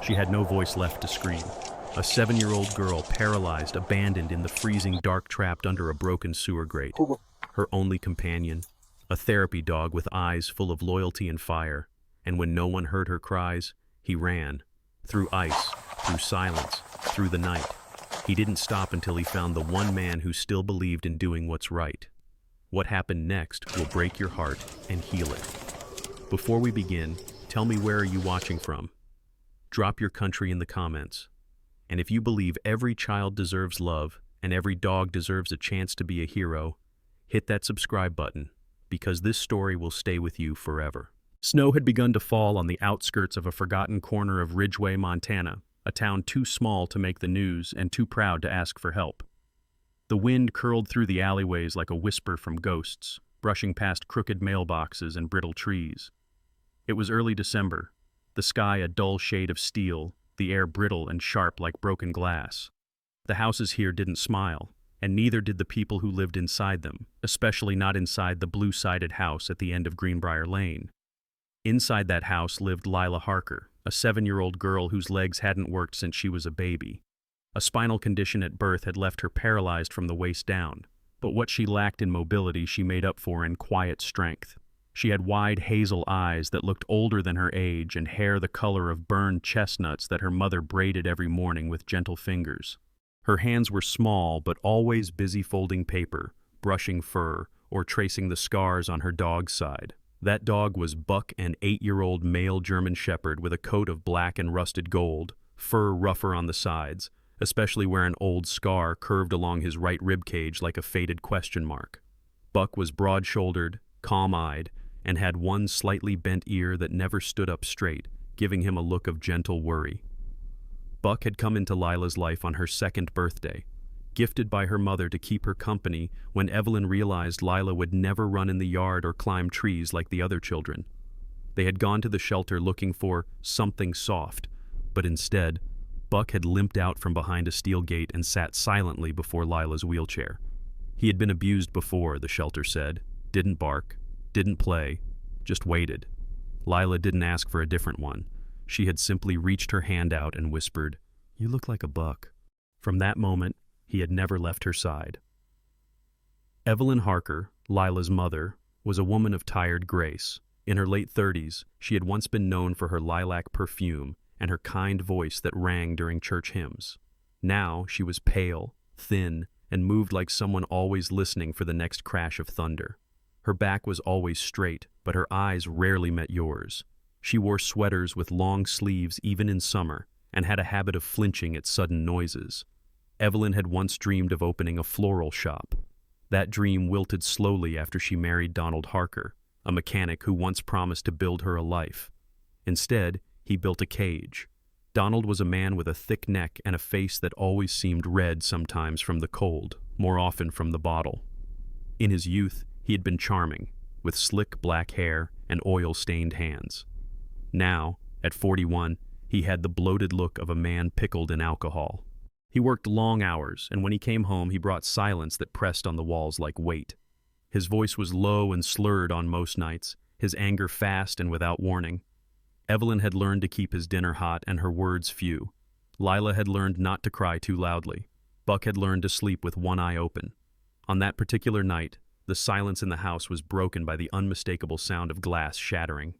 She had no voice left to scream. A 7-year-old girl, paralyzed, abandoned in the freezing dark, trapped under a broken sewer grate. Her only companion, a therapy dog with eyes full of loyalty and fire. And when no one heard her cries, he ran. Through ice, through silence, through the night. He didn't stop until he found the one man who still believed in doing what's right. What happened next will break your heart and heal it. Before we begin, tell me, where are you watching from? Drop your country in the comments. And if you believe every child deserves love and every dog deserves a chance to be a hero, hit that subscribe button, because this story will stay with you forever. Snow had begun to fall on the outskirts of a forgotten corner of Ridgway, Montana, a town too small to make the news and too proud to ask for help. The wind curled through the alleyways like a whisper from ghosts, brushing past crooked mailboxes and brittle trees. It was early December, the sky a dull shade of steel, the air brittle and sharp like broken glass. The houses here didn't smile, and neither did the people who lived inside them, especially not inside the blue-sided house at the end of Greenbrier Lane. Inside that house lived Lila Harker, a 7-year-old girl whose legs hadn't worked since she was a baby. A spinal condition at birth had left her paralyzed from the waist down, but what she lacked in mobility she made up for in quiet strength. She had wide hazel eyes that looked older than her age and hair the color of burned chestnuts that her mother braided every morning with gentle fingers. Her hands were small but always busy folding paper, brushing fur, or tracing the scars on her dog's side. That dog was Buck, an 8-year-old male German Shepherd with a coat of black and rusted gold, fur rougher on the sides, especially where an old scar curved along his right rib cage like a faded question mark. Buck was broad-shouldered, calm-eyed, and had one slightly bent ear that never stood up straight, giving him a look of gentle worry. Buck had come into Lila's life on her 2nd birthday, gifted by her mother to keep her company when Evelyn realized Lila would never run in the yard or climb trees like the other children. They had gone to the shelter looking for something soft, but instead, Buck had limped out from behind a steel gate and sat silently before Lila's wheelchair. He had been abused before, the shelter said, didn't bark, didn't play, just waited. Lila didn't ask for a different one. She had simply reached her hand out and whispered, "You look like a Buck." From that moment, he had never left her side. Evelyn Harker, Lila's mother, was a woman of tired grace. In her late 30s, she had once been known for her lilac perfume and her kind voice that rang during church hymns. Now she was pale, thin, and moved like someone always listening for the next crash of thunder. Her back was always straight, but her eyes rarely met yours. She wore sweaters with long sleeves even in summer, and had a habit of flinching at sudden noises. Evelyn had once dreamed of opening a floral shop. That dream wilted slowly after she married Donald Harker, a mechanic who once promised to build her a life. Instead, he built a cage. Donald was a man with a thick neck and a face that always seemed red, sometimes from the cold, more often from the bottle. In his youth, he had been charming, with slick black hair and oil-stained hands. Now, at 41, he had the bloated look of a man pickled in alcohol. He worked long hours, and when he came home he brought silence that pressed on the walls like weight. His voice was low and slurred on most nights, his anger fast and without warning. Evelyn had learned to keep his dinner hot and her words few. Lila had learned not to cry too loudly. Buck had learned to sleep with one eye open. On that particular night, the silence in the house was broken by the unmistakable sound of glass shattering.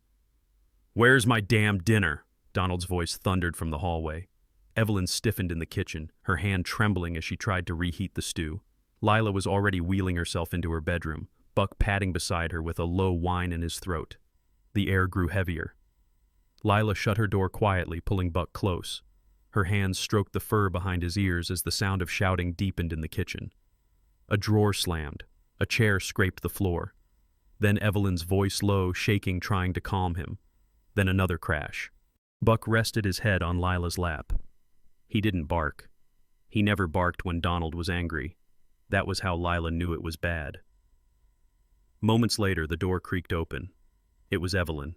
"Where's my damn dinner?" Donald's voice thundered from the hallway. Evelyn stiffened in the kitchen, her hand trembling as she tried to reheat the stew. Lila was already wheeling herself into her bedroom, Buck padding beside her with a low whine in his throat. The air grew heavier. Lila shut her door quietly, pulling Buck close. Her hands stroked the fur behind his ears as the sound of shouting deepened in the kitchen. A drawer slammed. A chair scraped the floor. Then Evelyn's voice low, shaking, trying to calm him. Then another crash. Buck rested his head on Lila's lap. He didn't bark. He never barked when Donald was angry. That was how Lila knew it was bad. Moments later, the door creaked open. It was Evelyn.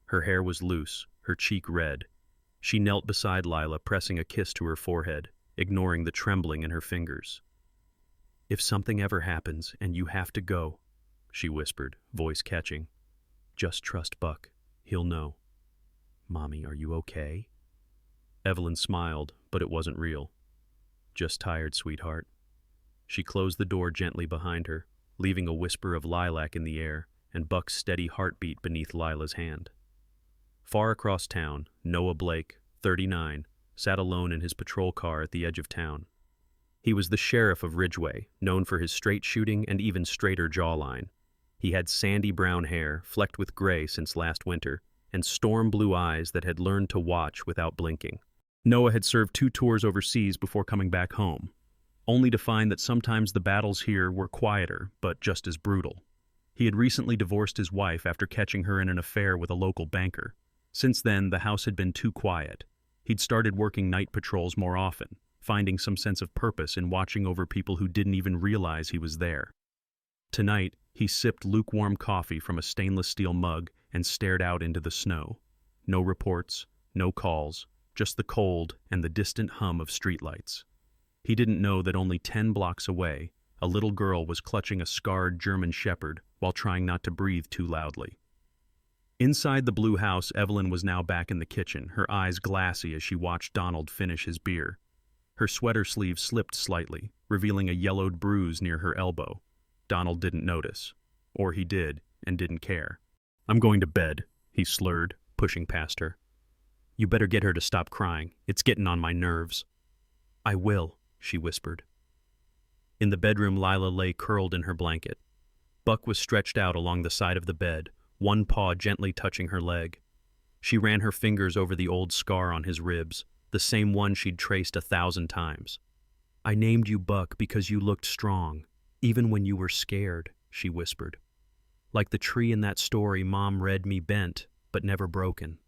Her hair was loose, her cheek red. She knelt beside Lila, pressing a kiss to her forehead, ignoring the trembling in her fingers. "If something ever happens and you have to go," she whispered, voice catching, "just trust Buck. He'll know." "Mommy, are you okay?" Evelyn smiled, but it wasn't real. Just tired, sweetheart. She closed the door gently behind her, leaving a whisper of lilac in the air and Buck's steady heartbeat beneath Lila's hand. Far across town, Noah Blake, 39, sat alone in his patrol car at the edge of town. He was the sheriff of Ridgeway, known for his straight shooting and even straighter jawline. He had sandy brown hair, flecked with gray since last winter, and storm blue eyes that had learned to watch without blinking. Noah had served 2 tours overseas before coming back home, only to find that sometimes the battles here were quieter, but just as brutal. He had recently divorced his wife after catching her in an affair with a local banker. Since then, the house had been too quiet. He'd started working night patrols more often, finding some sense of purpose in watching over people who didn't even realize he was there. Tonight, he sipped lukewarm coffee from a stainless steel mug and stared out into the snow. No reports, no calls, just the cold and the distant hum of streetlights. He didn't know that only 10 blocks away, a little girl was clutching a scarred German shepherd while trying not to breathe too loudly. Inside the blue house, Evelyn was now back in the kitchen, her eyes glassy as she watched Donald finish his beer. Her sweater sleeve slipped slightly, revealing a yellowed bruise near her elbow. Donald didn't notice. Or he did, and didn't care. "I'm going to bed," he slurred, pushing past her. "You better get her to stop crying. It's getting on my nerves." "I will," she whispered. In the bedroom, Lila lay curled in her blanket. Buck was stretched out along the side of the bed, one paw gently touching her leg. She ran her fingers over the old scar on his ribs, the same one she'd traced 1,000 times. "I named you Buck because you looked strong, even when you were scared," she whispered. "Like the tree in that story Mom read me, bent, but never broken."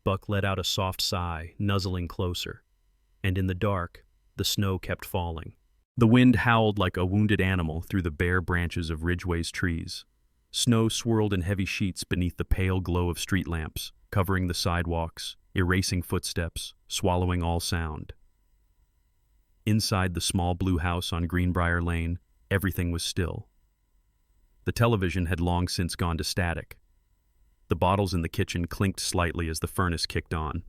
Buck let out a soft sigh, nuzzling closer. And in the dark, the snow kept falling. The wind howled like a wounded animal through the bare branches of Ridgeway's trees. Snow swirled in heavy sheets beneath the pale glow of street lamps, covering the sidewalks, erasing footsteps, swallowing all sound. Inside the small blue house on Greenbrier Lane, everything was still. The television had long since gone to static. The bottles in the kitchen clinked slightly as the furnace kicked on.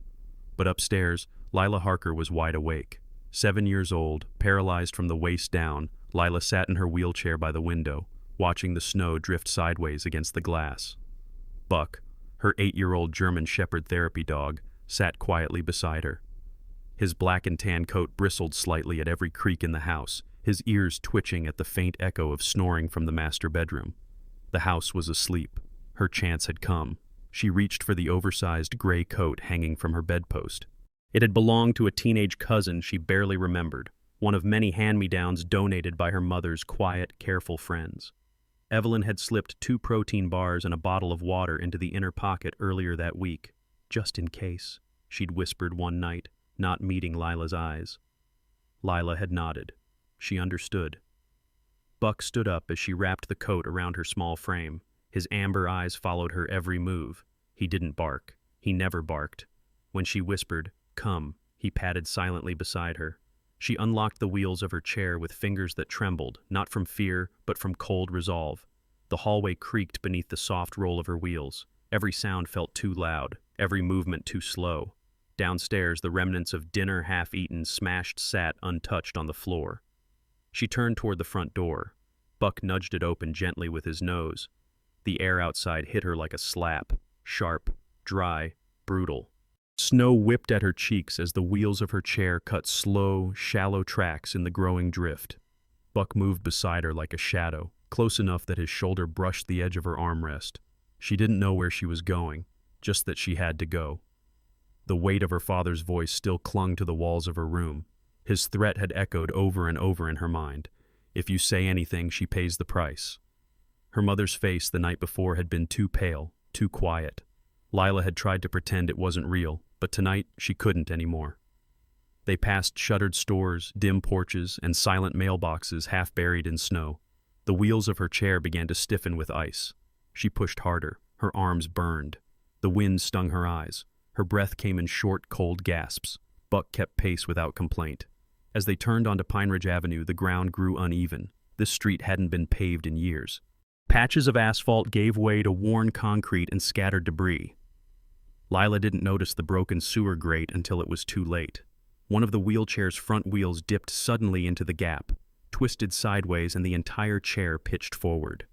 But upstairs, Lila Harker was wide awake. 7 years old, paralyzed from the waist down, Lila sat in her wheelchair by the window, watching the snow drift sideways against the glass. Buck, her 8-year-old German Shepherd therapy dog, sat quietly beside her. His black and tan coat bristled slightly at every creak in the house, his ears twitching at the faint echo of snoring from the master bedroom. The house was asleep. Her chance had come. She reached for the oversized gray coat hanging from her bedpost. It had belonged to a teenage cousin she barely remembered, one of many hand-me-downs donated by her mother's quiet, careful friends. Evelyn had slipped 2 protein bars and a bottle of water into the inner pocket earlier that week, just in case, she'd whispered one night, not meeting Lila's eyes. Lila had nodded. She understood. Buck stood up as she wrapped the coat around her small frame. His amber eyes followed her every move. He didn't bark. He never barked. When she whispered, "Come," he padded silently beside her. She unlocked the wheels of her chair with fingers that trembled, not from fear, but from cold resolve. The hallway creaked beneath the soft roll of her wheels. Every sound felt too loud, every movement too slow. Downstairs, the remnants of dinner half-eaten sat untouched on the floor. She turned toward the front door. Buck nudged it open gently with his nose. The air outside hit her like a slap, sharp, dry, brutal. Snow whipped at her cheeks as the wheels of her chair cut slow, shallow tracks in the growing drift. Buck moved beside her like a shadow, close enough that his shoulder brushed the edge of her armrest. She didn't know where she was going, just that she had to go. The weight of her father's voice still clung to the walls of her room. His threat had echoed over and over in her mind. "If you say anything, she pays the price." Her mother's face the night before had been too pale, too quiet. Lila had tried to pretend it wasn't real, but tonight she couldn't anymore. They passed shuttered stores, dim porches, and silent mailboxes half buried in snow. The wheels of her chair began to stiffen with ice. She pushed harder. Her arms burned. The wind stung her eyes. Her breath came in short, cold gasps. Buck kept pace without complaint. As they turned onto Pine Ridge Avenue, the ground grew uneven. This street hadn't been paved in years. Patches of asphalt gave way to worn concrete and scattered debris. Lila didn't notice the broken sewer grate until it was too late. One of the wheelchair's front wheels dipped suddenly into the gap, twisted sideways, and the entire chair pitched forward.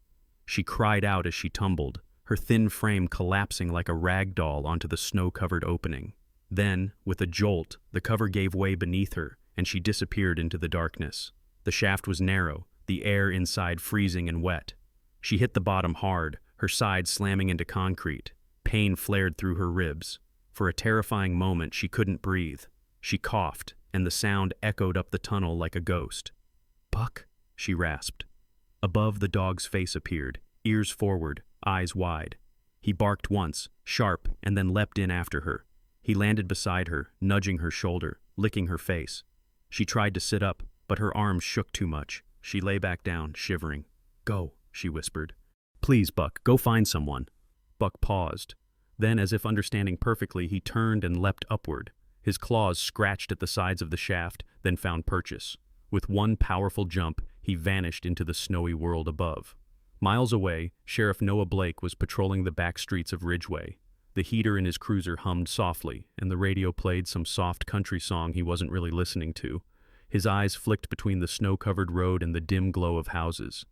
She cried out as she tumbled, her thin frame collapsing like a rag doll onto the snow-covered opening. Then, with a jolt, the cover gave way beneath her, and she disappeared into the darkness. The shaft was narrow, the air inside freezing and wet. She hit the bottom hard, her side slamming into concrete. Pain flared through her ribs. For a terrifying moment, she couldn't breathe. She coughed, and the sound echoed up the tunnel like a ghost. "Buck," she rasped. Above, the dog's face appeared, ears forward, eyes wide. He barked once, sharp, and then leapt in after her. He landed beside her, nudging her shoulder, licking her face. She tried to sit up, but her arms shook too much. She lay back down, shivering. "Go," she whispered. "Please, Buck, go find someone." Buck paused. Then, as if understanding perfectly, he turned and leapt upward. His claws scratched at the sides of the shaft, then found purchase. With one powerful jump, he vanished into the snowy world above. Miles away, Sheriff Noah Blake was patrolling the back streets of Ridgeway. The heater in his cruiser hummed softly, and the radio played some soft country song he wasn't really listening to. His eyes flicked between the snow-covered road and the dim glow of houses.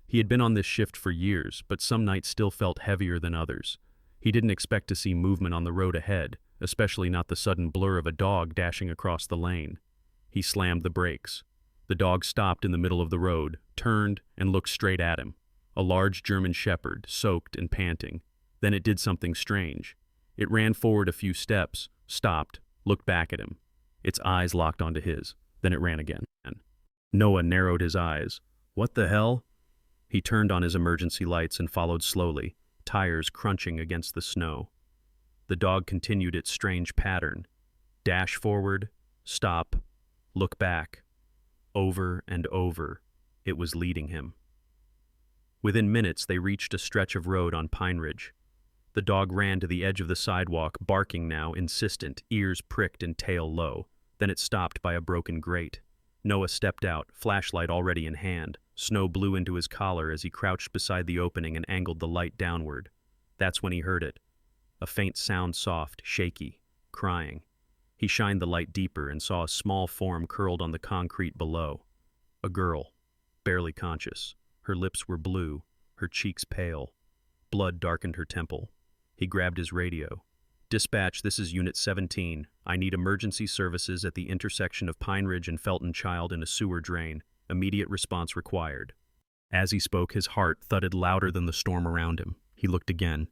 He had been on this shift for years, but some nights still felt heavier than others. He didn't expect to see movement on the road ahead, especially not the sudden blur of a dog dashing across the lane. He slammed the brakes. The dog stopped in the middle of the road, turned, and looked straight at him. A large German shepherd, soaked and panting. Then it did something strange. It ran forward a few steps, stopped, looked back at him. Its eyes locked onto his. Then it ran again. Noah narrowed his eyes. "What the hell?" He turned on his emergency lights and followed slowly, tires crunching against the snow. The dog continued its strange pattern. Dash forward, stop, look back. Over and over, it was leading him. Within minutes, they reached a stretch of road on Pine Ridge. The dog ran to the edge of the sidewalk, barking now, insistent, ears pricked and tail low. Then it stopped by a broken grate. Noah stepped out, flashlight already in hand. Snow blew into his collar as he crouched beside the opening and angled the light downward. That's when he heard it. A faint sound, soft, shaky, crying. He shined the light deeper and saw a small form curled on the concrete below. A girl, barely conscious. Her lips were blue, her cheeks pale. Blood darkened her temple. He grabbed his radio. "Dispatch, this is Unit 17. I need emergency services at the intersection of Pine Ridge and Felton Child in a sewer drain. Immediate response required." As he spoke, his heart thudded louder than the storm around him. He looked again.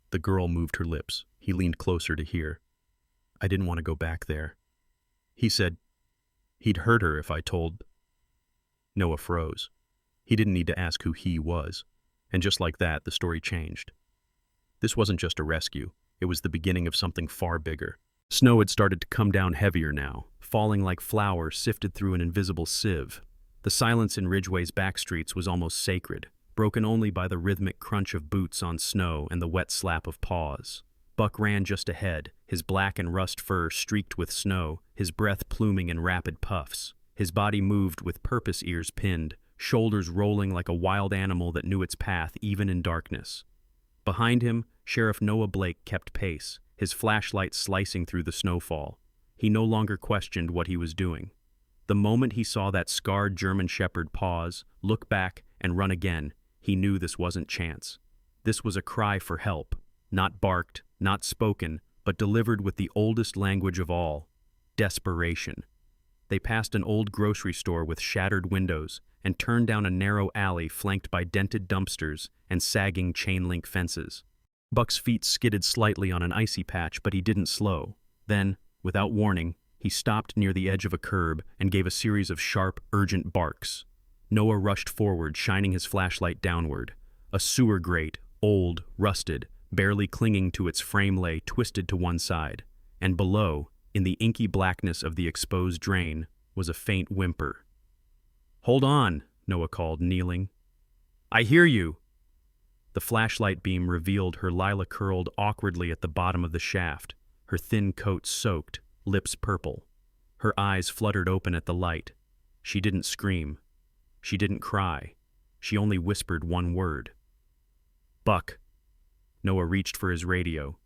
The girl moved her lips. He leaned closer to hear. "I didn't want to go back there." He said he'd hurt her if I told. Noah froze. He didn't need to ask who he was. And just like that, the story changed. This wasn't just a rescue. It was the beginning of something far bigger. Snow had started to come down heavier now, falling like flour sifted through an invisible sieve. The silence in Ridgeway's back streets was almost sacred, broken only by the rhythmic crunch of boots on snow and the wet slap of paws. Buck ran just ahead, his black and rust fur streaked with snow, his breath pluming in rapid puffs. His body moved with purpose, ears pinned, shoulders rolling like a wild animal that knew its path even in darkness. Behind him, Sheriff Noah Blake kept pace, his flashlight slicing through the snowfall. He no longer questioned what he was doing. The moment he saw that scarred German shepherd pause, look back, and run again, he knew this wasn't chance. This was a cry for help, not barked, not spoken, but delivered with the oldest language of all, desperation. They passed an old grocery store with shattered windows and turned down a narrow alley flanked by dented dumpsters and sagging chain-link fences. Buck's feet skidded slightly on an icy patch, but he didn't slow. Then, without warning, he stopped near the edge of a curb and gave a series of sharp, urgent barks. Noah rushed forward, shining his flashlight downward. A sewer grate, old, rusted, barely clinging to its frame, lay twisted to one side, and below, in the inky blackness of the exposed drain, was a faint whimper. "Hold on," Noah called, kneeling. "I hear you." The flashlight beam revealed her Lila curled awkwardly at the bottom of the shaft, her thin coat soaked, lips purple. Her eyes fluttered open at the light. She didn't scream. She didn't cry. She only whispered one word. "Buck." Noah reached for his radio.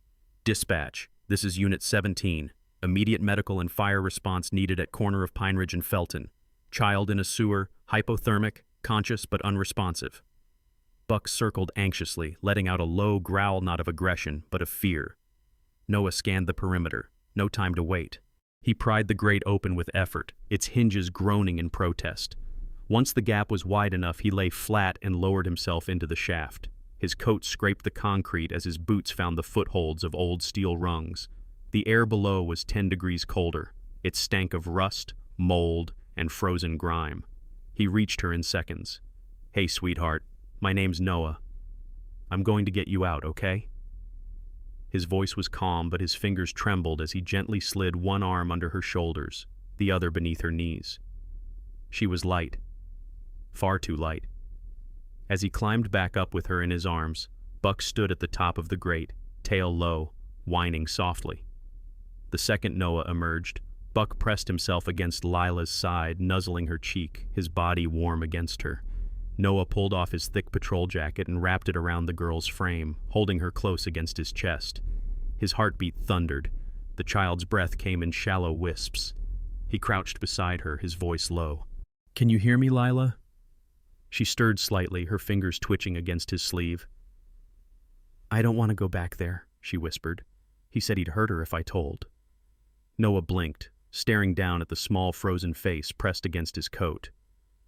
Dispatch, this is Unit 17. Immediate medical and fire response needed at corner of Pine Ridge and Felton. Child in a sewer, hypothermic, conscious but unresponsive. Buck circled anxiously, letting out a low growl not of aggression, but of fear. Noah scanned the perimeter. No time to wait. He pried the grate open with effort, its hinges groaning in protest. Once the gap was wide enough, he lay flat and lowered himself into the shaft. His coat scraped the concrete as his boots found the footholds of old steel rungs. The air below was 10 degrees colder. It stank of rust, mold, and frozen grime. He reached her in seconds. "Hey, sweetheart. My name's Noah. I'm going to get you out, okay?" His voice was calm, but his fingers trembled as he gently slid one arm under her shoulders, the other beneath her knees. She was light. Far too light. As he climbed back up with her in his arms, Buck stood at the top of the grate, tail low, whining softly. The second Noah emerged, Buck pressed himself against Lila's side, nuzzling her cheek, his body warm against her. Noah pulled off his thick patrol jacket and wrapped it around the girl's frame, holding her close against his chest. His heartbeat thundered. The child's breath came in shallow wisps. He crouched beside her, his voice low. "Can you hear me, Lila?" She stirred slightly, her fingers twitching against his sleeve. "I don't want to go back there," she whispered. "He said he'd hurt her if I told." Noah blinked, staring down at the small frozen face pressed against his coat.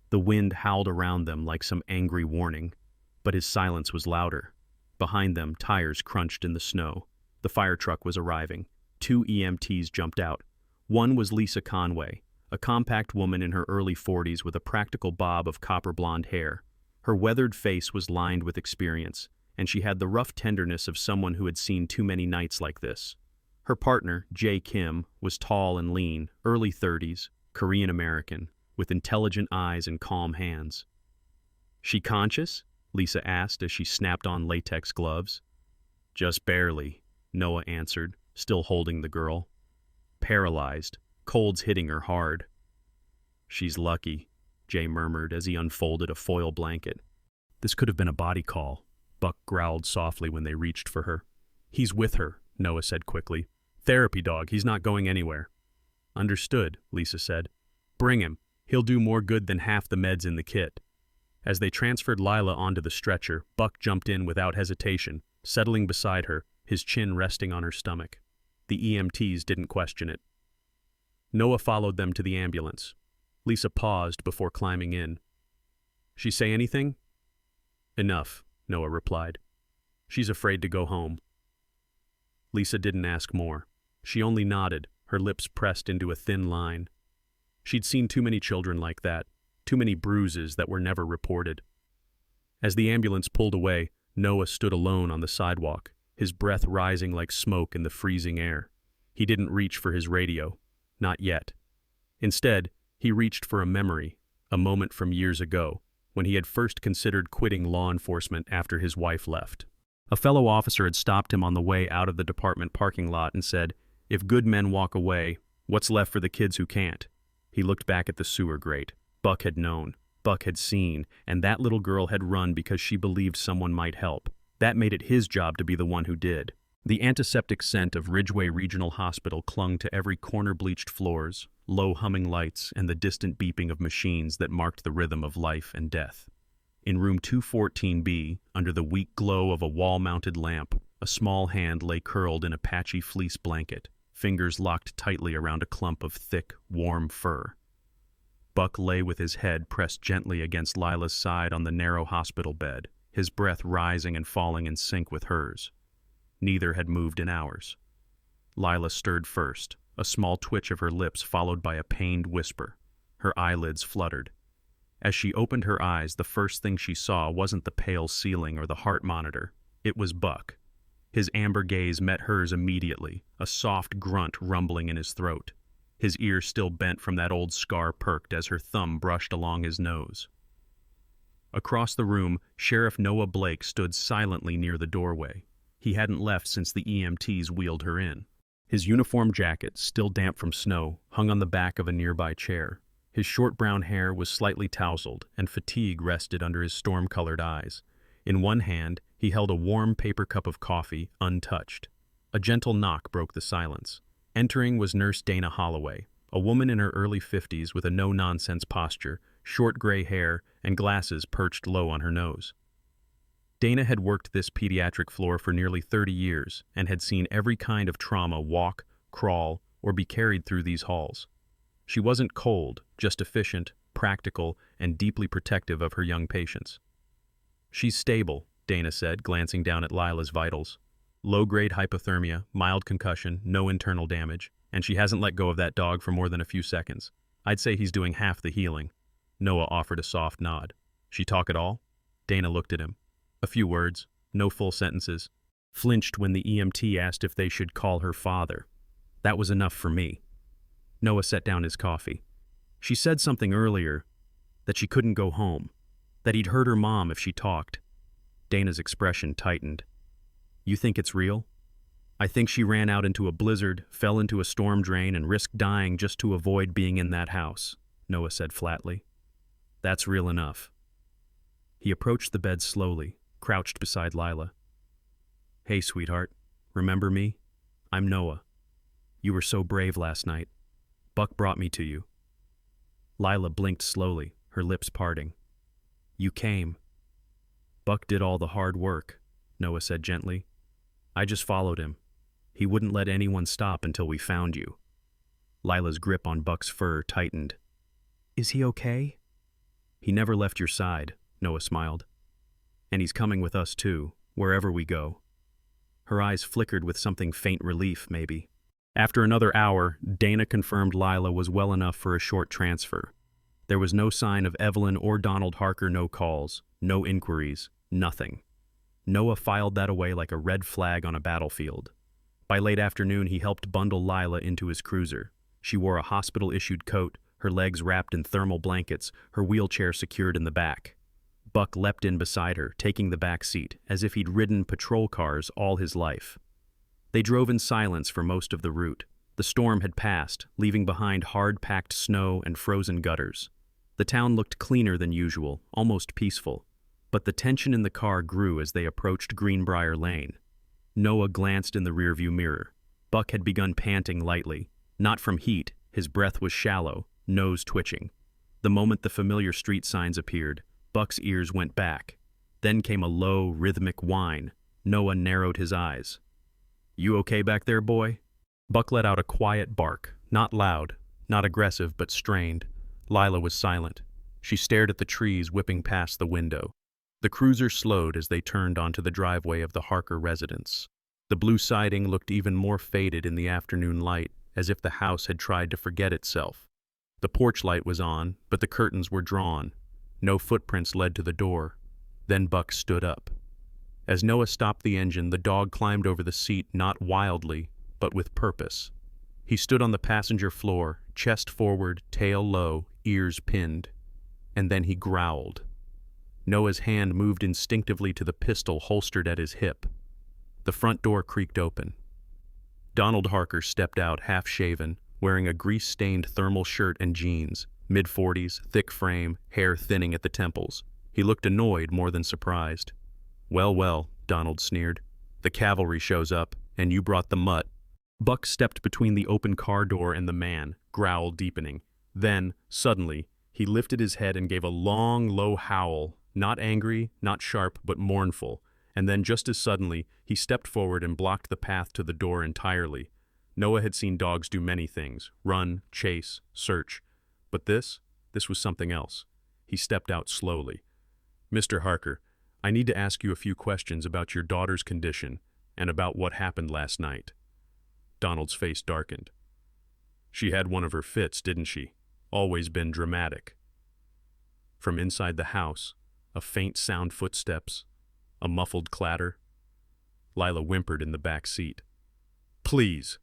The wind howled around them like some angry warning, but his silence was louder. Behind them, tires crunched in the snow. The fire truck was arriving. 2 EMTs jumped out. One was Lisa Conway, a compact woman in her early 40s with a practical bob of copper blonde hair. Her weathered face was lined with experience, and she had the rough tenderness of someone who had seen too many nights like this. Her partner, Jay Kim, was tall and lean, early 30s, Korean-American, with intelligent eyes and calm hands. "She conscious?" Lisa asked as she snapped on latex gloves. "Just barely," Noah answered, still holding the girl. "Paralyzed, cold's hitting her hard." "She's lucky," Jay murmured as he unfolded a foil blanket. "This could have been a body call," Buck growled softly when they reached for her. "He's with her," Noah said quickly. "Therapy dog, he's not going anywhere." "Understood," Lisa said. "Bring him. He'll do more good than half the meds in the kit." As they transferred Lila onto the stretcher, Buck jumped in without hesitation, settling beside her, his chin resting on her stomach. The EMTs didn't question it. Noah followed them to the ambulance. Lisa paused before climbing in. "She say anything?" "Enough," Noah replied. "She's afraid to go home." Lisa didn't ask more. She only nodded, her lips pressed into a thin line. She'd seen too many children like that, too many bruises that were never reported. As the ambulance pulled away, Noah stood alone on the sidewalk, his breath rising like smoke in the freezing air. He didn't reach for his radio. Not yet. Instead, he reached for a memory, a moment from years ago, when he had first considered quitting law enforcement after his wife left. A fellow officer had stopped him on the way out of the department parking lot and said, "If good men walk away, what's left for the kids who can't?" He looked back at the sewer grate. Buck had known. Buck had seen, and that little girl had run because she believed someone might help. That made it his job to be the one who did. The antiseptic scent of Ridgeway Regional Hospital clung to every corner-bleached floors, low humming lights, and the distant beeping of machines that marked the rhythm of life and death. In room 214B, under the weak glow of a wall-mounted lamp, a small hand lay curled in a patchy fleece blanket, fingers locked tightly around a clump of thick, warm fur. Buck lay with his head pressed gently against Lila's side on the narrow hospital bed, his breath rising and falling in sync with hers. Neither had moved in hours. Lila stirred first, a small twitch of her lips followed by a pained whisper. Her eyelids fluttered. As she opened her eyes, the first thing she saw wasn't the pale ceiling or the heart monitor. It was Buck. His amber gaze met hers immediately, a soft grunt rumbling in his throat. His ear still bent from that old scar perked as her thumb brushed along his nose. Across the room, Sheriff Noah Blake stood silently near the doorway. He hadn't left since the EMTs wheeled her in. His uniform jacket, still damp from snow, hung on the back of a nearby chair. His short brown hair was slightly tousled, and fatigue rested under his storm-colored eyes. In one hand, he held a warm paper cup of coffee, untouched. A gentle knock broke the silence. Entering was Nurse Dana Holloway, a woman in her early 50s with a no-nonsense posture, short gray hair, and glasses perched low on her nose. Dana had worked this pediatric floor for nearly 30 years and had seen every kind of trauma walk, crawl, or be carried through these halls. She wasn't cold, just efficient, practical, and deeply protective of her young patients. "She's stable," Dana said, glancing down at Lila's vitals. "Low-grade hypothermia, mild concussion, no internal damage, and she hasn't let go of that dog for more than a few seconds. I'd say he's doing half the healing." Noah offered a soft nod. "She talk at all?" Dana looked at him. "A few words, no full sentences." Flinched when the EMT asked if they should call her father. That was enough for me. Noah set down his coffee. "She said something earlier, that she couldn't go home, that he'd hurt her mom if she talked." Dana's expression tightened. "You think it's real?" "I think she ran out into a blizzard, fell into a storm drain, and risked dying just to avoid being in that house," Noah said flatly. "That's real enough." He approached the bed slowly, crouched beside Lila. "Hey, sweetheart, remember me? I'm Noah. You were so brave last night. Buck brought me to you." Lila blinked slowly, her lips parting. "You came." "Buck did all the hard work," Noah said gently. "I just followed him. He wouldn't let anyone stop until we found you." Lila's grip on Buck's fur tightened. "Is he okay?" "He never left your side," Noah smiled. "And he's coming with us too, wherever we go." Her eyes flickered with something faint relief, maybe. After another hour, Dana confirmed Lila was well enough for a short transfer. There was no sign of Evelyn or Donald Harker, no calls, no inquiries, nothing. Noah filed that away like a red flag on a battlefield. By late afternoon, he helped bundle Lila into his cruiser. She wore a hospital-issued coat, her legs wrapped in thermal blankets, her wheelchair secured in the back. Buck leapt in beside her, taking the back seat, as if he'd ridden patrol cars all his life. They drove in silence for most of the route. The storm had passed, leaving behind hard-packed snow and frozen gutters. The town looked cleaner than usual, almost peaceful. But the tension in the car grew as they approached Greenbrier Lane. Noah glanced in the rearview mirror. Buck had begun panting lightly. Not from heat, his breath was shallow, nose twitching. The moment the familiar street signs appeared, Buck's ears went back. Then came a low, rhythmic whine. Noah narrowed his eyes. "You okay back there, boy?" Buck let out a quiet bark, not loud, not aggressive, but strained. Lila was silent. She stared at the trees whipping past the window. The cruiser slowed as they turned onto the driveway of the Harker residence. The blue siding looked even more faded in the afternoon light, as if the house had tried to forget itself. The porch light was on, but the curtains were drawn. No footprints led to the door. Then Buck stood up. As Noah stopped the engine, the dog climbed over the seat, not wildly, but with purpose. He stood on the passenger floor, chest forward, tail low, ears pinned. And then he growled. Noah's hand moved instinctively to the pistol holstered at his hip. The front door creaked open. Donald Harker stepped out half-shaven, wearing a grease-stained thermal shirt and jeans, mid-40s, thick frame, hair thinning at the temples. He looked annoyed more than surprised. "Well, well," Donald sneered. "The cavalry shows up, and you brought the mutt." Buck stepped between the open car door and the man, growl deepening. Then, suddenly, he lifted his head and gave a long, low howl, not angry, not sharp, but mournful. And then, just as suddenly, he stepped forward and blocked the path to the door entirely. Noah had seen dogs do many things: run, chase, search. But this was something else. He stepped out slowly. "Mr. Harker, I need to ask you a few questions about your daughter's condition and about what happened last night." Donald's face darkened. "She had one of her fits, didn't she? Always been dramatic." From inside the house, a faint sound, footsteps, a muffled clatter. Lila whimpered in the back seat. "Please!"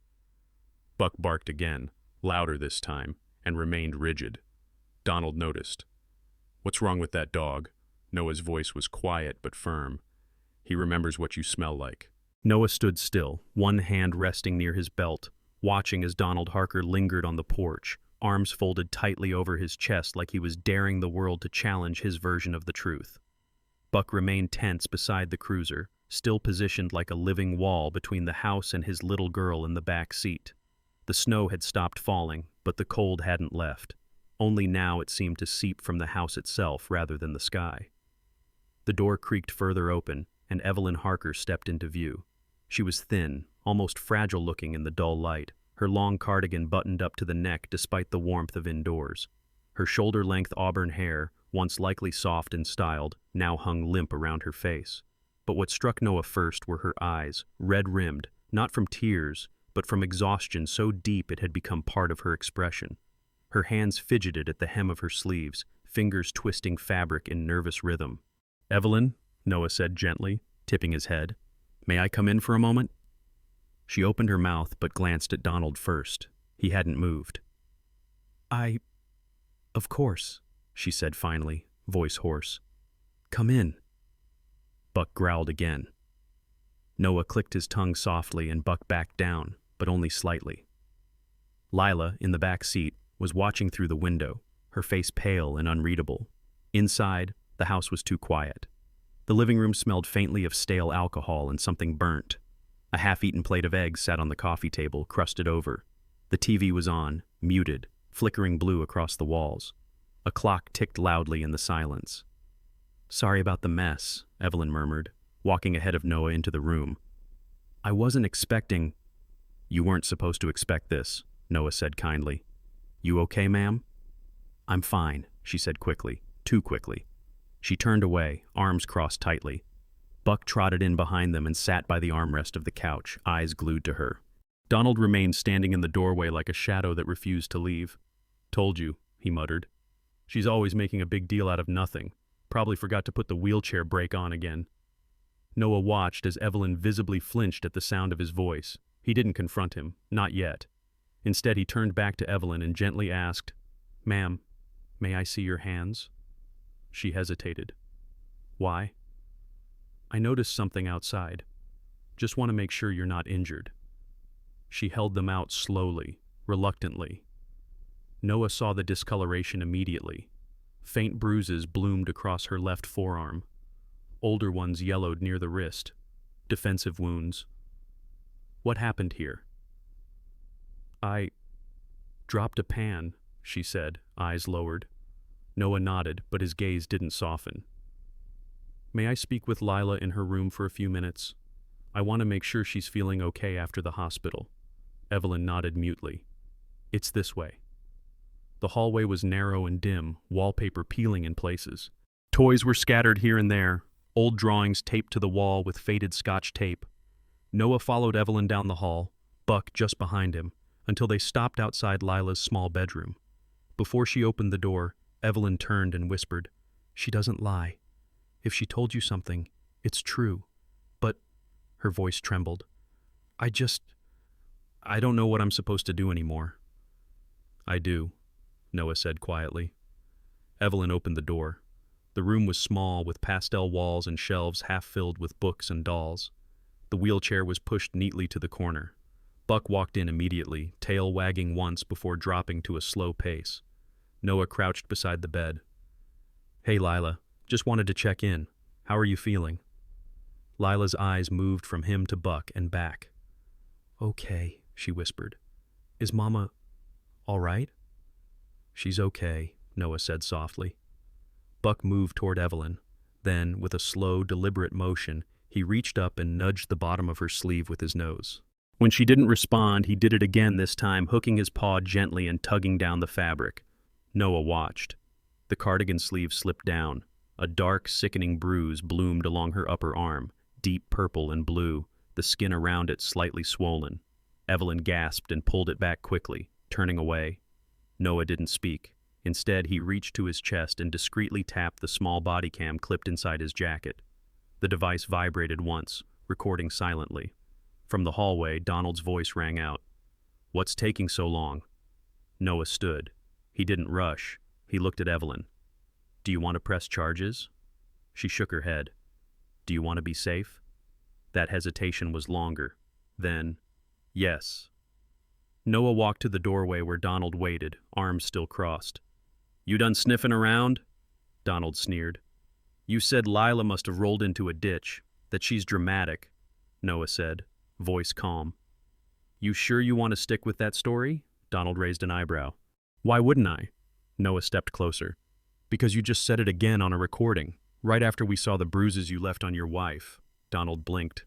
Buck barked again, louder this time, and remained rigid. Donald noticed. "What's wrong with that dog?" Noah's voice was quiet but firm. "He remembers what you smell like." Noah stood still, one hand resting near his belt, watching as Donald Harker lingered on the porch, arms folded tightly over his chest like he was daring the world to challenge his version of the truth. Buck remained tense beside the cruiser, still positioned like a living wall between the house and his little girl in the back seat. The snow had stopped falling, but the cold hadn't left. Only now it seemed to seep from the house itself rather than the sky. The door creaked further open, and Evelyn Harker stepped into view. She was thin, almost fragile-looking in the dull light, her long cardigan buttoned up to the neck despite the warmth of indoors. Her shoulder-length auburn hair, once likely soft and styled, now hung limp around her face. But what struck Noah first were her eyes, red-rimmed, not from tears, but from exhaustion so deep it had become part of her expression. Her hands fidgeted at the hem of her sleeves, fingers twisting fabric in nervous rhythm. "Evelyn," Noah said gently, tipping his head. "May I come in for a moment?" She opened her mouth but glanced at Donald first. He hadn't moved. Of course," she said finally, voice hoarse. "Come in." Buck growled again. Noah clicked his tongue softly and Buck backed down, but only slightly. Lila, in the back seat, was watching through the window, her face pale and unreadable. Inside, the house was too quiet. The living room smelled faintly of stale alcohol and something burnt. A half-eaten plate of eggs sat on the coffee table, crusted over. The TV was on, muted, flickering blue across the walls. A clock ticked loudly in the silence. "Sorry about the mess," Evelyn murmured, walking ahead of Noah into the room. "I wasn't expecting—" "You weren't supposed to expect this," Noah said kindly. "You okay, ma'am?" "I'm fine," she said quickly, too quickly. She turned away, arms crossed tightly. Buck trotted in behind them and sat by the armrest of the couch, eyes glued to her. Donald remained standing in the doorway like a shadow that refused to leave. "Told you," he muttered. "She's always making a big deal out of nothing. Probably forgot to put the wheelchair brake on again." Noah watched as Evelyn visibly flinched at the sound of his voice. He didn't confront him, not yet. Instead, he turned back to Evelyn and gently asked, "Ma'am, may I see your hands?" She hesitated. "Why?" "I noticed something outside. Just want to make sure you're not injured." She held them out slowly, reluctantly. Noah saw the discoloration immediately. Faint bruises bloomed across her left forearm. Older ones yellowed near the wrist. Defensive wounds. "What happened here?" "I dropped a pan," she said, eyes lowered. Noah nodded, but his gaze didn't soften. "May I speak with Lila in her room for a few minutes? I want to make sure she's feeling okay after the hospital." Evelyn nodded mutely. "It's this way." The hallway was narrow and dim, wallpaper peeling in places. Toys were scattered here and there, old drawings taped to the wall with faded Scotch tape. Noah followed Evelyn down the hall, Buck just behind him, until they stopped outside Lila's small bedroom. Before she opened the door, Evelyn turned and whispered, "She doesn't lie. If she told you something, it's true. But," her voice trembled, I don't know what I'm supposed to do anymore." "I do," Noah said quietly. Evelyn opened the door. The room was small, with pastel walls and shelves half filled with books and dolls. The wheelchair was pushed neatly to the corner. Buck walked in immediately, tail wagging once before dropping to a slow pace. Noah crouched beside the bed. "Hey, Lila, just wanted to check in. How are you feeling?" Lila's eyes moved from him to Buck and back. "Okay," she whispered. "Is Mama all right?" "She's okay," Noah said softly. Buck moved toward Evelyn. Then, with a slow, deliberate motion, he reached up and nudged the bottom of her sleeve with his nose. When she didn't respond, he did it again this time, hooking his paw gently and tugging down the fabric. Noah watched. The cardigan sleeve slipped down. A dark, sickening bruise bloomed along her upper arm, deep purple and blue, the skin around it slightly swollen. Evelyn gasped and pulled it back quickly, turning away. Noah didn't speak. Instead, he reached to his chest and discreetly tapped the small body cam clipped inside his jacket. The device vibrated once, recording silently. From the hallway, Donald's voice rang out. "What's taking so long?" Noah stood. He didn't rush. He looked at Evelyn. "Do you want to press charges?" She shook her head. "Do you want to be safe?" That hesitation was longer. Then, "Yes." Noah walked to the doorway where Donald waited, arms still crossed. "You done sniffing around?" Donald sneered. "You said Lila must have rolled into a ditch. That she's dramatic, Noah said, voice calm. You sure you want to stick with that story? Donald raised an eyebrow. Why wouldn't I? Noah stepped closer. Because you just said it again on a recording, right after we saw the bruises you left on your wife. Donald blinked.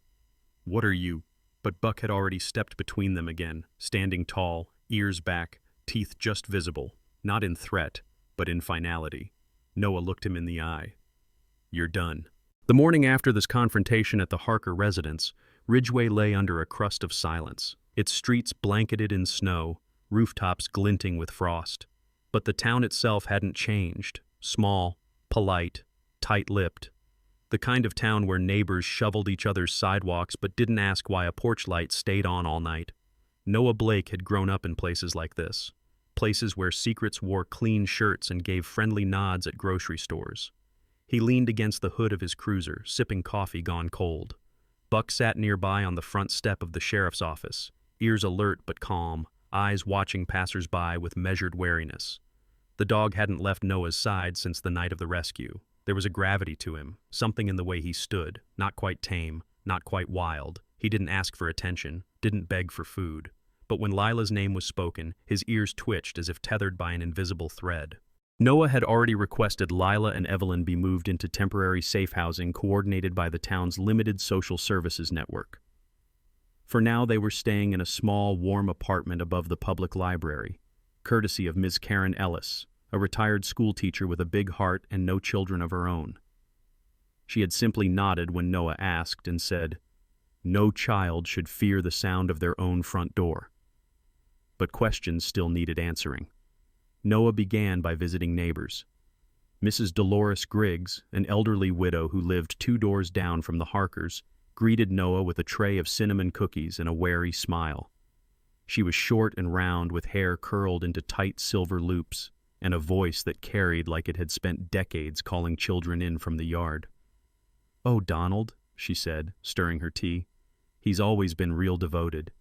What are you? But Buck had already stepped between them again, standing tall, ears back, teeth just visible, not in threat, but in finality. Noah looked him in the eye. You're done. The morning after this confrontation at the Harker residence, Ridgeway lay under a crust of silence, its streets blanketed in snow, rooftops glinting with frost. But the town itself hadn't changed, small, polite, tight-lipped. The kind of town where neighbors shoveled each other's sidewalks but didn't ask why a porch light stayed on all night. Noah Blake had grown up in places like this, places where secrets wore clean shirts and gave friendly nods at grocery stores. He leaned against the hood of his cruiser, sipping coffee gone cold. Buck sat nearby on the front step of the sheriff's office, ears alert but calm, eyes watching passers-by with measured wariness. The dog hadn't left Noah's side since the night of the rescue. There was a gravity to him, something in the way he stood, not quite tame, not quite wild. He didn't ask for attention, didn't beg for food. But when Lila's name was spoken, his ears twitched as if tethered by an invisible thread. Noah had already requested Lila and Evelyn be moved into temporary safe housing coordinated by the town's limited social services network. For now, they were staying in a small, warm apartment above the public library, courtesy of Ms. Karen Ellis, a retired schoolteacher with a big heart and no children of her own. She had simply nodded when Noah asked and said, "No child should fear the sound of their own front door." But questions still needed answering. Noah began by visiting neighbors. Mrs. Dolores Griggs, an elderly widow who lived 2 doors down from the Harkers, greeted Noah with a tray of cinnamon cookies and a wary smile. She was short and round with hair curled into tight silver loops and a voice that carried like it had spent decades calling children in from the yard. "Oh, Donald," she said, stirring her tea. "He's always been real devoted.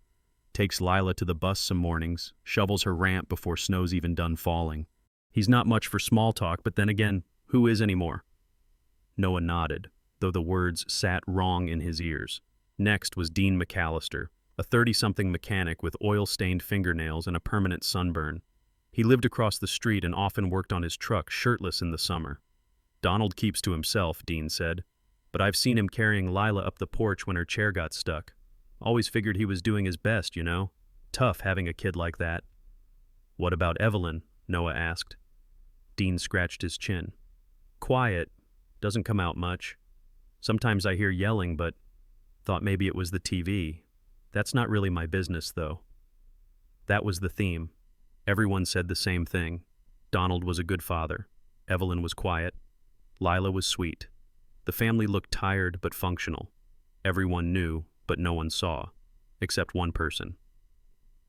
Takes Lila to the bus some mornings, shovels her ramp before snow's even done falling. He's not much for small talk, but then again, who is anymore?" Noah nodded, though the words sat wrong in his ears. Next was Dean McAllister, a 30-something mechanic with oil-stained fingernails and a permanent sunburn. He lived across the street and often worked on his truck shirtless in the summer. "Donald keeps to himself," Dean said, "but I've seen him carrying Lila up the porch when her chair got stuck. Always figured he was doing his best, you know. Tough having a kid like that." "What about Evelyn?" Noah asked. Dean scratched his chin. "Quiet. Doesn't come out much. Sometimes I hear yelling, but thought maybe it was the TV. That's not really my business, though." That was the theme. Everyone said the same thing. Donald was a good father. Evelyn was quiet. Lila was sweet. The family looked tired but functional. Everyone knew, but no one saw, except one person.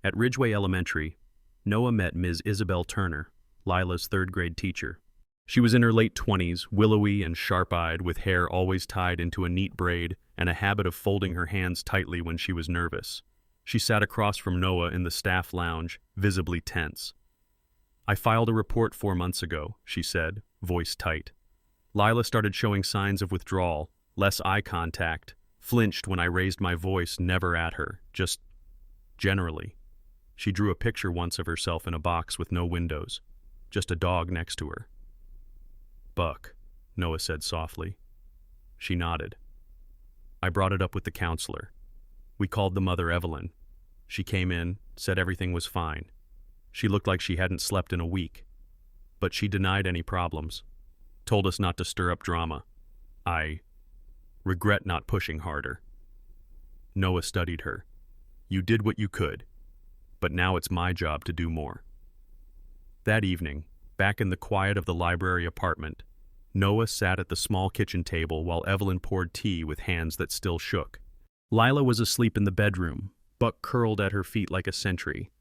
At Ridgeway Elementary, Noah met Ms. Isabel Turner, Lila's 3rd-grade teacher. She was in her late 20s, willowy and sharp-eyed, with hair always tied into a neat braid and a habit of folding her hands tightly when she was nervous. She sat across from Noah in the staff lounge, visibly tense. "I filed a report 4 months ago," she said, voice tight. "Lila started showing signs of withdrawal, less eye contact, flinched when I raised my voice, never at her, just generally. She drew a picture once of herself in a box with no windows, just a dog next to her." "Buck," Noah said softly. She nodded. "I brought it up with the counselor. We called the mother Evelyn. She came in, said everything was fine. She looked like she hadn't slept in a week. But she denied any problems. Told us not to stir up drama. I regret not pushing harder." Noah studied her. "You did what you could, but now it's my job to do more." That evening, back in the quiet of the library apartment, Noah sat at the small kitchen table while Evelyn poured tea with hands that still shook. Lila was asleep in the bedroom, Buck curled at her feet like a sentry.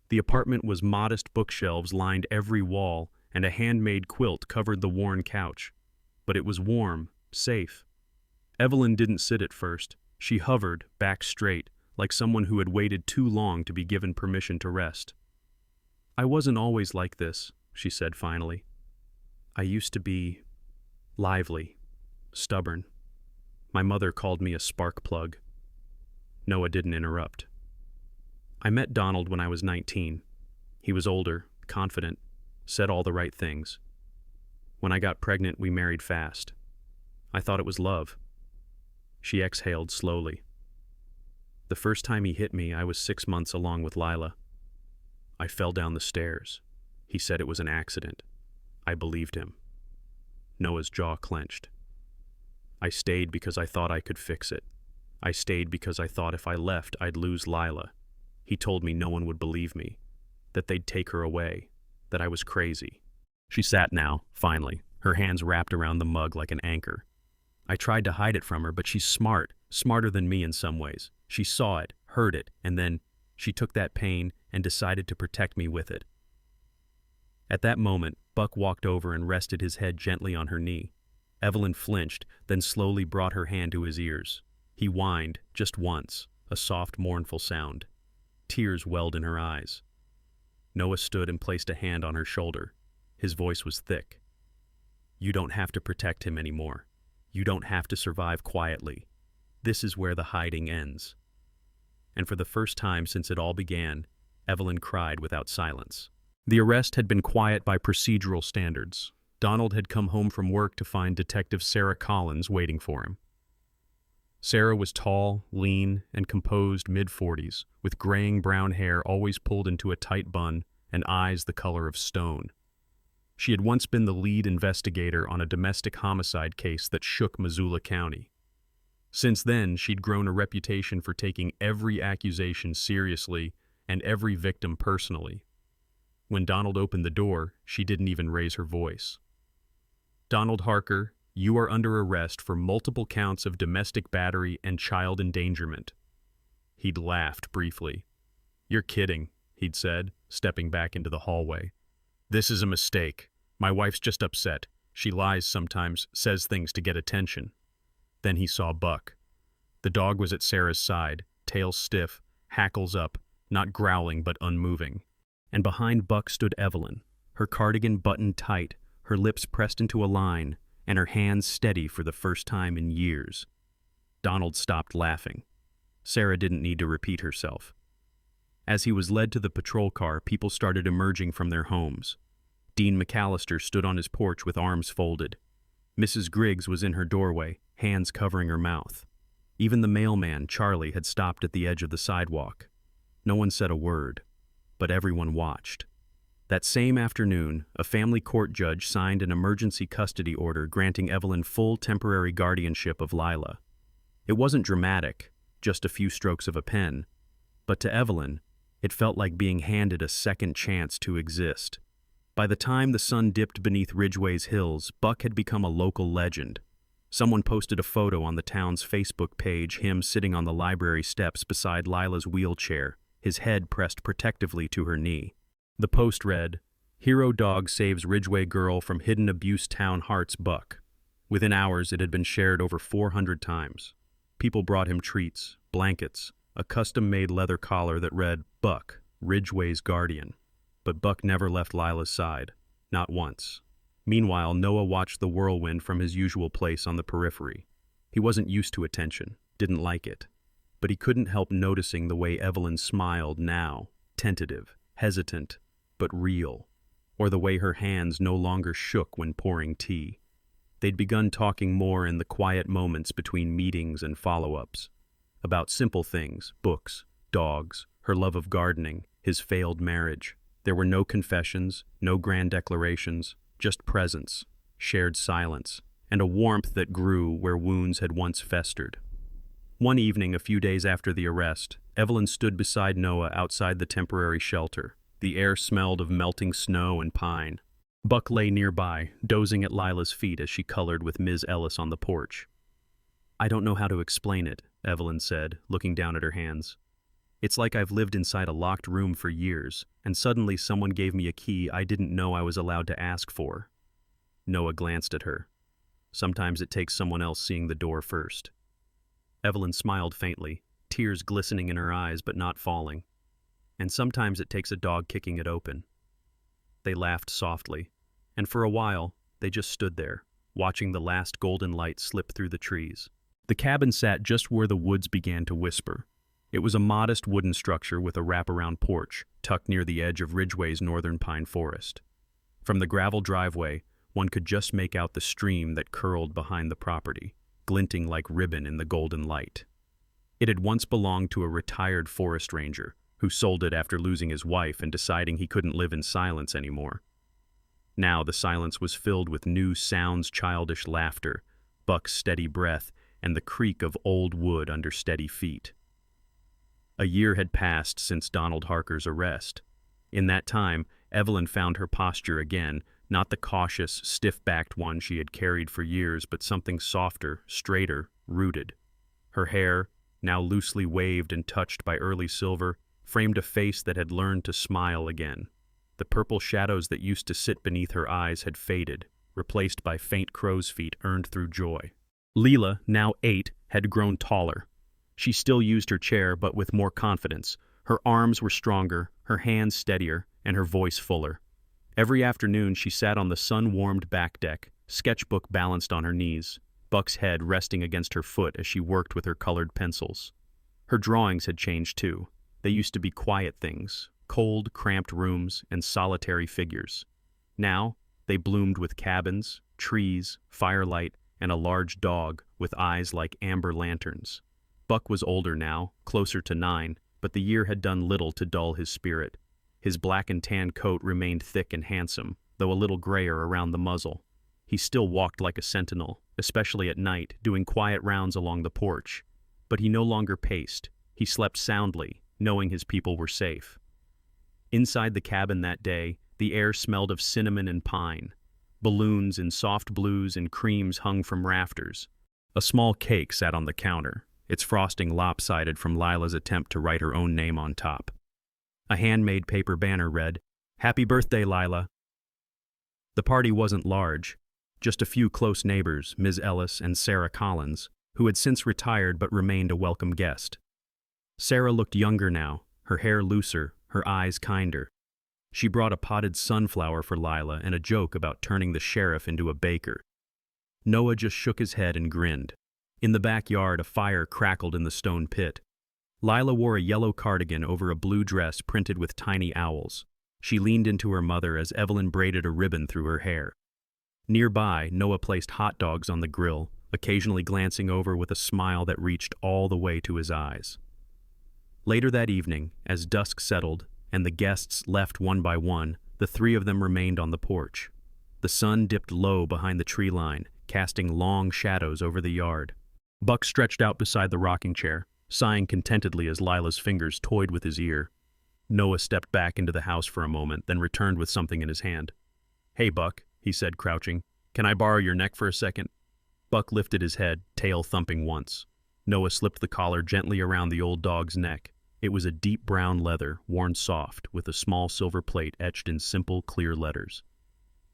The apartment was modest bookshelves lined every wall, and a handmade quilt covered the worn couch. But it was warm, safe. Evelyn didn't sit at first. She hovered, back straight, like someone who had waited too long to be given permission to rest. "I wasn't always like this," she said finally. "I used to be lively, stubborn. My mother called me a spark plug. Noah didn't interrupt. I met Donald when I was 19. He was older, confident, said all the right things. When I got pregnant, we married fast. I thought it was love. She exhaled slowly. The first time he hit me, I was 6 months along with Lila. I fell down the stairs. He said it was an accident. I believed him. Noah's jaw clenched. I stayed because I thought I could fix it. I stayed because I thought if I left, I'd lose Lila. He told me no one would believe me, that they'd take her away, that I was crazy. She sat now, finally, her hands wrapped around the mug like an anchor. I tried to hide it from her, but she's smart, smarter than me in some ways. She saw it, heard it, and then she took that pain and decided to protect me with it. At that moment, Buck walked over and rested his head gently on her knee. Evelyn flinched, then slowly brought her hand to his ears. He whined, just once, a soft, mournful sound. Tears welled in her eyes. Noah stood and placed a hand on her shoulder. His voice was thick. You don't have to protect him anymore. You don't have to survive quietly. This is where the hiding ends. And for the first time since it all began, Evelyn cried without silence. The arrest had been quiet by procedural standards. Donald had come home from work to find Detective Sarah Collins waiting for him. Sarah was tall, lean, and composed mid-40s, with graying brown hair always pulled into a tight bun and eyes the color of stone. She had once been the lead investigator on a domestic homicide case that shook Missoula County. Since then, she'd grown a reputation for taking every accusation seriously and every victim personally. When Donald opened the door, she didn't even raise her voice. Donald Harker, you are under arrest for multiple counts of domestic battery and child endangerment. He'd laughed briefly. You're kidding, he'd said, stepping back into the hallway. This is a mistake. My wife's just upset. She lies sometimes, says things to get attention. Then he saw Buck. The dog was at Sarah's side, tail stiff, hackles up, not growling but unmoving. And behind Buck stood Evelyn, her cardigan buttoned tight, her lips pressed into a line, and her hands steady for the first time in years. Donald stopped laughing. Sarah didn't need to repeat herself. As he was led to the patrol car, people started emerging from their homes. Dean McAllister stood on his porch with arms folded. Mrs. Griggs was in her doorway, hands covering her mouth. Even the mailman, Charlie, had stopped at the edge of the sidewalk. No one said a word, but everyone watched. That same afternoon, a family court judge signed an emergency custody order granting Evelyn full temporary guardianship of Lila. It wasn't dramatic, just a few strokes of a pen, but to Evelyn, it felt like being handed a second chance to exist. By the time the sun dipped beneath Ridgway's hills, Buck had become a local legend. Someone posted a photo on the town's Facebook page, him sitting on the library steps beside Lila's wheelchair, his head pressed protectively to her knee. The post read, Hero dog saves Ridgway girl from hidden abuse town hearts Buck. Within hours, it had been shared over 400 times. People brought him treats, blankets, a custom-made leather collar that read, Buck, Ridgway's guardian. But Buck never left Lila's side, not once. Meanwhile, Noah watched the whirlwind from his usual place on the periphery. He wasn't used to attention, didn't like it. But he couldn't help noticing the way Evelyn smiled now, tentative, hesitant, but real, or the way her hands no longer shook when pouring tea. They'd begun talking more in the quiet moments between meetings and follow-ups, about simple things, books, dogs, her love of gardening, his failed marriage. There were no confessions, no grand declarations, just presence, shared silence, and a warmth that grew where wounds had once festered. One evening, a few days after the arrest, Evelyn stood beside Noah outside the temporary shelter. The air smelled of melting snow and pine. Buck lay nearby, dozing at Lila's feet as she colored with Ms. Ellis on the porch. I don't know how to explain it, Evelyn said, looking down at her hands. It's like I've lived inside a locked room for years, and suddenly someone gave me a key I didn't know I was allowed to ask for. Noah glanced at her. Sometimes it takes someone else seeing the door first. Evelyn smiled faintly, tears glistening in her eyes but not falling. And sometimes it takes a dog kicking it open. They laughed softly, and for a while, they just stood there, watching the last golden light slip through the trees. The cabin sat just where the woods began to whisper. It was a modest wooden structure with a wraparound porch, tucked near the edge of Ridgeway's northern pine forest. From the gravel driveway, one could just make out the stream that curled behind the property, glinting like ribbon in the golden light. It had once belonged to a retired forest ranger, who sold it after losing his wife and deciding he couldn't live in silence anymore. Now the silence was filled with new sounds, childish laughter, Buck's steady breath, and the creak of old wood under steady feet. A year had passed since Donald Harker's arrest. In that time, Evelyn found her posture again, not the cautious, stiff-backed one she had carried for years, but something softer, straighter, rooted. Her hair, now loosely waved and touched by early silver, framed a face that had learned to smile again. The purple shadows that used to sit beneath her eyes had faded, replaced by faint crow's feet earned through joy. Leela, now 8, had grown taller. She still used her chair, but with more confidence. Her arms were stronger, her hands steadier, and her voice fuller. Every afternoon she sat on the sun-warmed back deck, sketchbook balanced on her knees, Buck's head resting against her foot as she worked with her colored pencils. Her drawings had changed too. They used to be quiet things, cold, cramped rooms, and solitary figures. Now, they bloomed with cabins, trees, firelight, and a large dog with eyes like amber lanterns. Buck was older now, closer to 9, but the year had done little to dull his spirit. His black and tan coat remained thick and handsome, though a little grayer around the muzzle. He still walked like a sentinel, especially at night, doing quiet rounds along the porch. But he no longer paced. He slept soundly, knowing his people were safe. Inside the cabin that day, the air smelled of cinnamon and pine. Balloons in soft blues and creams hung from rafters. A small cake sat on the counter, its frosting lopsided from Lila's attempt to write her own name on top. A handmade paper banner read, "Happy birthday, Lila." The party wasn't large, just a few close neighbors, Ms. Ellis and Sarah Collins, who had since retired but remained a welcome guest. Sarah looked younger now, her hair looser, her eyes kinder. She brought a potted sunflower for Lila and a joke about turning the sheriff into a baker. Noah just shook his head and grinned. In the backyard, a fire crackled in the stone pit. Lila wore a yellow cardigan over a blue dress printed with tiny owls. She leaned into her mother as Evelyn braided a ribbon through her hair. Nearby, Noah placed hot dogs on the grill, occasionally glancing over with a smile that reached all the way to his eyes. Later that evening, as dusk settled and the guests left one by one, the three of them remained on the porch. The sun dipped low behind the tree line, casting long shadows over the yard. Buck stretched out beside the rocking chair, sighing contentedly as Lila's fingers toyed with his ear. Noah stepped back into the house for a moment, then returned with something in his hand. "Hey, Buck," he said, crouching. "Can I borrow your neck for a second?" Buck lifted his head, tail thumping once. Noah slipped the collar gently around the old dog's neck. It was a deep brown leather, worn soft, with a small silver plate etched in simple, clear letters.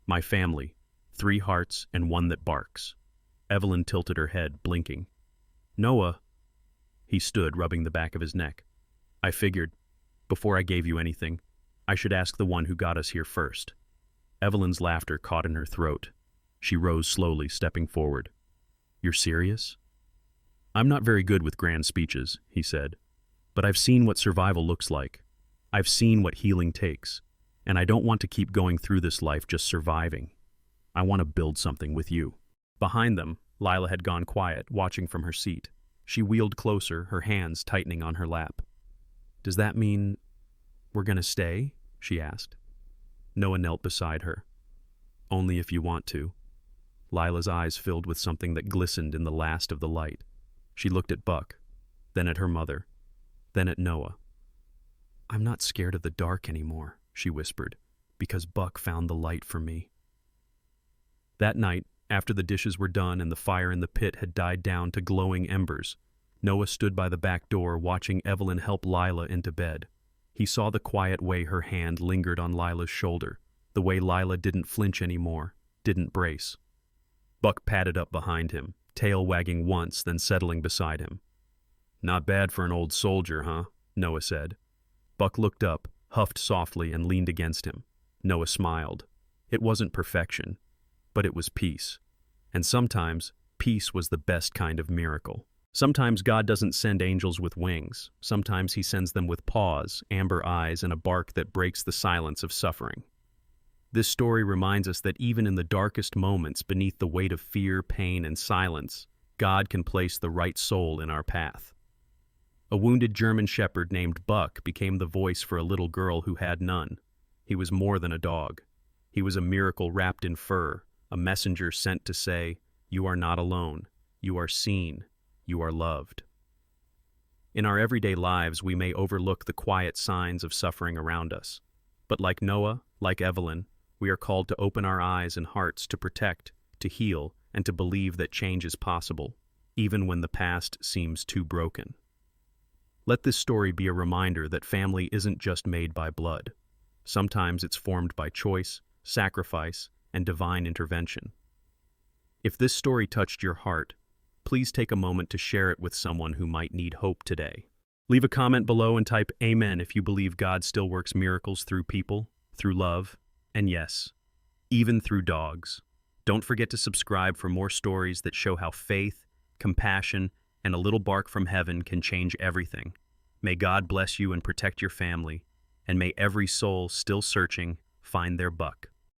"My family, 3 hearts and 1 that barks." Evelyn tilted her head, blinking. "Noah," he stood, rubbing the back of his neck. "I figured, before I gave you anything, I should ask the one who got us here first." Evelyn's laughter caught in her throat. She rose slowly, stepping forward. "You're serious?" "I'm not very good with grand speeches," he said. "But I've seen what survival looks like. I've seen what healing takes. And I don't want to keep going through this life just surviving. I want to build something with you." Behind them, Lila had gone quiet, watching from her seat. She wheeled closer, her hands tightening on her lap. "Does that mean we're going to stay?" she asked. Noah knelt beside her. "Only if you want to." Lila's eyes filled with something that glistened in the last of the light. She looked at Buck, then at her mother, then at Noah. "I'm not scared of the dark anymore," she whispered, "because Buck found the light for me." That night, after the dishes were done and the fire in the pit had died down to glowing embers, Noah stood by the back door watching Evelyn help Lila into bed. He saw the quiet way her hand lingered on Lila's shoulder, the way Lila didn't flinch anymore, didn't brace. Buck padded up behind him, tail wagging once, then settling beside him. "Not bad for an old soldier, huh?" Noah said. Buck looked up, huffed softly, and leaned against him. Noah smiled. It wasn't perfection, but it was peace. And sometimes, Peace was the best kind of miracle. Sometimes God doesn't send angels with wings. Sometimes he sends them with paws, amber eyes, and a bark that breaks the silence of suffering. This story reminds us that even in the darkest moments, beneath the weight of fear, pain, and silence, God can place the right soul in our path. A wounded German shepherd named Buck became the voice for a little girl who had none. He was more than a dog. He was a miracle wrapped in fur, a messenger sent to say, "You are not alone. You are seen. You are loved." In our everyday lives, we may overlook the quiet signs of suffering around us. But like Noah, like Evelyn, we are called to open our eyes and hearts to protect, to heal, and to believe that change is possible, even when the past seems too broken. Let this story be a reminder that family isn't just made by blood. Sometimes it's formed by choice, sacrifice, and divine intervention. If this story touched your heart, please take a moment to share it with someone who might need hope today. Leave a comment below and type Amen if you believe God still works miracles through people, through love, and yes, even through dogs. Don't forget to subscribe for more stories that show how faith, compassion, and a little bark from heaven can change everything. May God bless you and protect your family, and may every soul still searching find their buck.